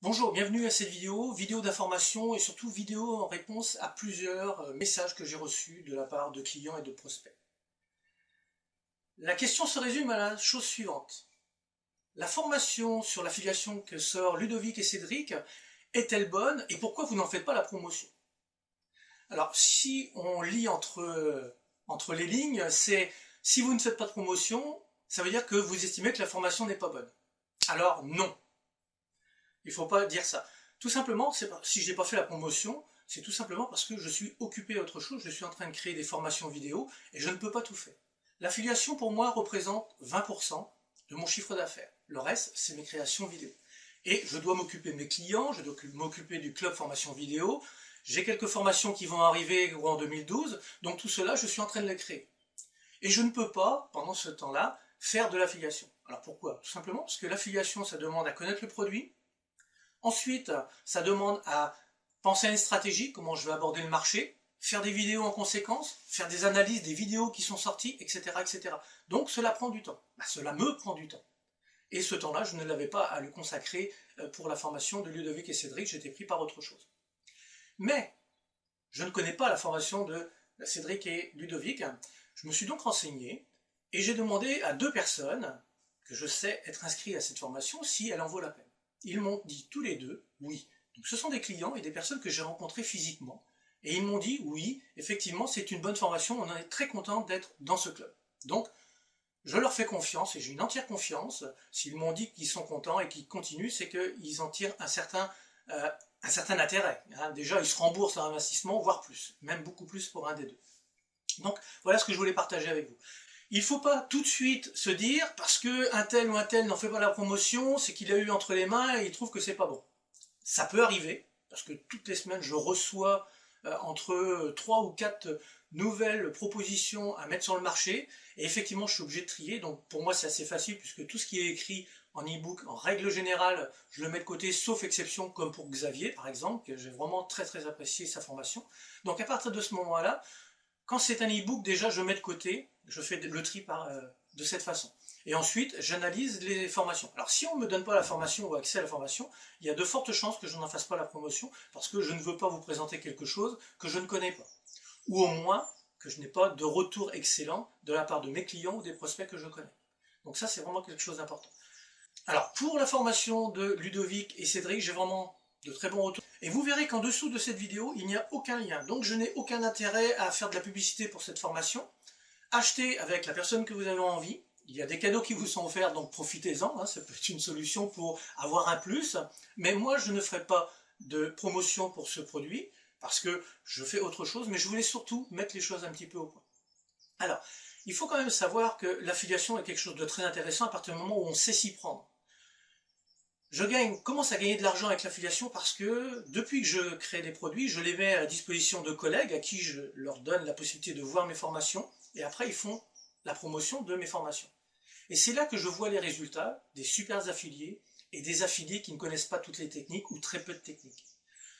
Bonjour, bienvenue à cette vidéo d'information et surtout vidéo en réponse à plusieurs messages que j'ai reçus de la part de clients et de prospects. La question se résume à la chose suivante. La formation sur l'affiliation que sort Ludovic et Cédric est-elle bonne et pourquoi vous n'en faites pas la promotion? Alors, si on lit entre les lignes, c'est si vous ne faites pas de promotion, ça veut dire que vous estimez que la formation n'est pas bonne. Alors non, il ne faut pas dire ça. Tout simplement, si je n'ai pas fait la promotion, c'est tout simplement parce que je suis occupé à autre chose, je suis en train de créer des formations vidéo et je ne peux pas tout faire. L'affiliation pour moi représente 20% de mon chiffre d'affaires. Le reste, c'est mes créations vidéo. Et je dois m'occuper de mes clients, je dois m'occuper du club formation vidéo. J'ai quelques formations qui vont arriver en 2012, donc tout cela, je suis en train de les créer. Et je ne peux pas, pendant ce temps-là, faire de l'affiliation. Alors pourquoi? Tout simplement parce que l'affiliation, ça demande à connaître le produit. Ensuite, ça demande à penser à une stratégie, comment je vais aborder le marché, faire des vidéos en conséquence, faire des analyses des vidéos qui sont sorties, etc. etc. Donc cela prend du temps. Cela me prend du temps. Et ce temps-là, je ne l'avais pas à le consacrer pour la formation de Ludovic et Cédric, j'étais pris par autre chose. Mais je ne connais pas la formation de Cédric et Ludovic. Je me suis donc renseigné et j'ai demandé à deux personnes que je sais être inscrites à cette formation si elle en vaut la peine. Ils m'ont dit tous les deux oui. Donc ce sont des clients et des personnes que j'ai rencontrées physiquement. Et ils m'ont dit oui, effectivement, c'est une bonne formation, on en est très content d'être dans ce club. Donc, je leur fais confiance et j'ai une entière confiance. S'ils m'ont dit qu'ils sont contents et qu'ils continuent, c'est qu'ils en tirent un certain intérêt. Déjà, ils se remboursent leur investissement, voire plus, même beaucoup plus pour un des deux. Donc, voilà ce que je voulais partager avec vous. Il ne faut pas tout de suite se dire, parce qu'un tel ou un tel n'en fait pas la promotion, c'est qu'il a eu entre les mains et il trouve que c'est pas bon. Ça peut arriver, parce que toutes les semaines, je reçois entre 3 ou 4 nouvelles propositions à mettre sur le marché, et effectivement, je suis obligé de trier, donc pour moi, c'est assez facile, puisque tout ce qui est écrit en e-book, en règle générale, je le mets de côté, sauf exception, comme pour Xavier, par exemple, que j'ai vraiment très très apprécié sa formation. Donc à partir de ce moment-là, quand c'est un e-book, déjà, je mets de côté, je fais le tri de cette façon. Et ensuite, j'analyse les formations. Alors, si on ne me donne pas la formation ou accès à la formation, il y a de fortes chances que je n'en fasse pas la promotion, parce que je ne veux pas vous présenter quelque chose que je ne connais pas. Ou au moins, que je n'ai pas de retour excellent de la part de mes clients ou des prospects que je connais. Donc ça, c'est vraiment quelque chose d'important. Alors, pour la formation de Ludovic et Cédric, j'ai vraiment de très bons retours. Et vous verrez qu'en dessous de cette vidéo, il n'y a aucun lien. Donc je n'ai aucun intérêt à faire de la publicité pour cette formation. Achetez avec la personne que vous avez envie. Il y a des cadeaux qui vous sont offerts, donc profitez-en. Ça peut être une solution pour avoir un plus. Mais moi, je ne ferai pas de promotion pour ce produit, parce que je fais autre chose, mais je voulais surtout mettre les choses un petit peu au point. Alors, il faut quand même savoir que l'affiliation est quelque chose de très intéressant à partir du moment où on sait s'y prendre. Je commence à gagner de l'argent avec l'affiliation parce que depuis que je crée des produits, je les mets à la disposition de collègues à qui je leur donne la possibilité de voir mes formations et après ils font la promotion de mes formations. Et c'est là que je vois les résultats des super affiliés et des affiliés qui ne connaissent pas toutes les techniques ou très peu de techniques.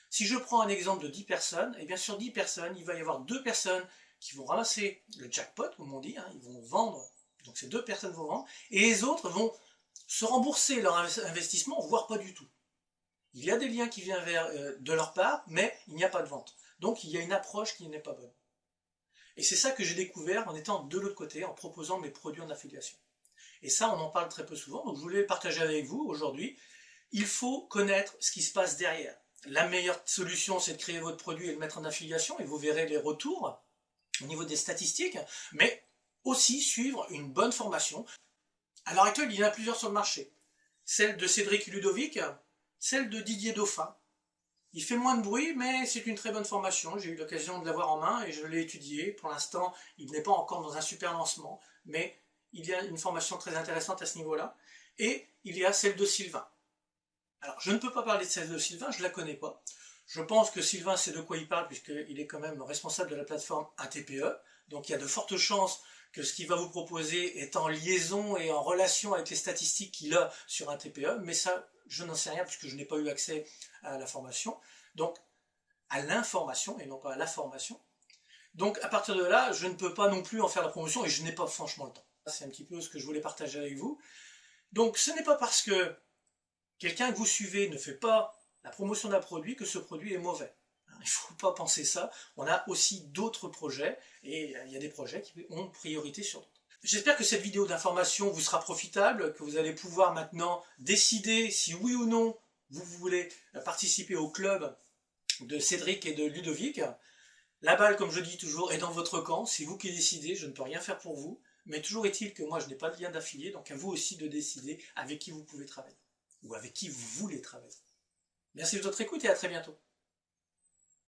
Si je prends un exemple de 10 personnes, et bien sur 10 personnes, il va y avoir 2 personnes qui vont ramasser le jackpot, comme on dit, ils vont vendre, donc ces 2 personnes vont vendre, et les autres vont se rembourser leur investissement, voire pas du tout. Il y a des liens qui viennent de leur part, mais il n'y a pas de vente. Donc il y a une approche qui n'est pas bonne. Et c'est ça que j'ai découvert en étant de l'autre côté, en proposant mes produits en affiliation. Et ça, on en parle très peu souvent, donc je voulais le partager avec vous aujourd'hui. Il faut connaître ce qui se passe derrière. La meilleure solution, c'est de créer votre produit et le mettre en affiliation, et vous verrez les retours au niveau des statistiques, mais aussi suivre une bonne formation. À l'heure actuelle, il y en a plusieurs sur le marché. Celle de Cédric Ludovic, celle de Didier Dauphin. Il fait moins de bruit, mais c'est une très bonne formation. J'ai eu l'occasion de l'avoir en main et je l'ai étudié. Pour l'instant, il n'est pas encore dans un super lancement, mais il y a une formation très intéressante à ce niveau-là. Et il y a celle de Sylvain. Alors, je ne peux pas parler de celle de Sylvain, je ne la connais pas. Je pense que Sylvain sait de quoi il parle, puisqu'il est quand même responsable de la plateforme ATPE. Donc il y a de fortes chances que ce qu'il va vous proposer est en liaison et en relation avec les statistiques qu'il a sur un TPE, mais ça, je n'en sais rien puisque je n'ai pas eu accès à la formation, donc à l'information et non pas à la formation. Donc à partir de là, je ne peux pas non plus en faire la promotion et je n'ai pas franchement le temps. C'est un petit peu ce que je voulais partager avec vous. Donc ce n'est pas parce que quelqu'un que vous suivez ne fait pas la promotion d'un produit, que ce produit est mauvais. Il ne faut pas penser ça. On a aussi d'autres projets, et il y a des projets qui ont priorité sur d'autres. J'espère que cette vidéo d'information vous sera profitable, que vous allez pouvoir maintenant décider si oui ou non vous voulez participer au club de Cédric et de Ludovic. La balle, comme je dis toujours, est dans votre camp. C'est vous qui décidez, je ne peux rien faire pour vous. Mais toujours est-il que moi, je n'ai pas de lien d'affilié, donc à vous aussi de décider avec qui vous pouvez travailler, ou avec qui vous voulez travailler. Merci de votre écoute et à très bientôt.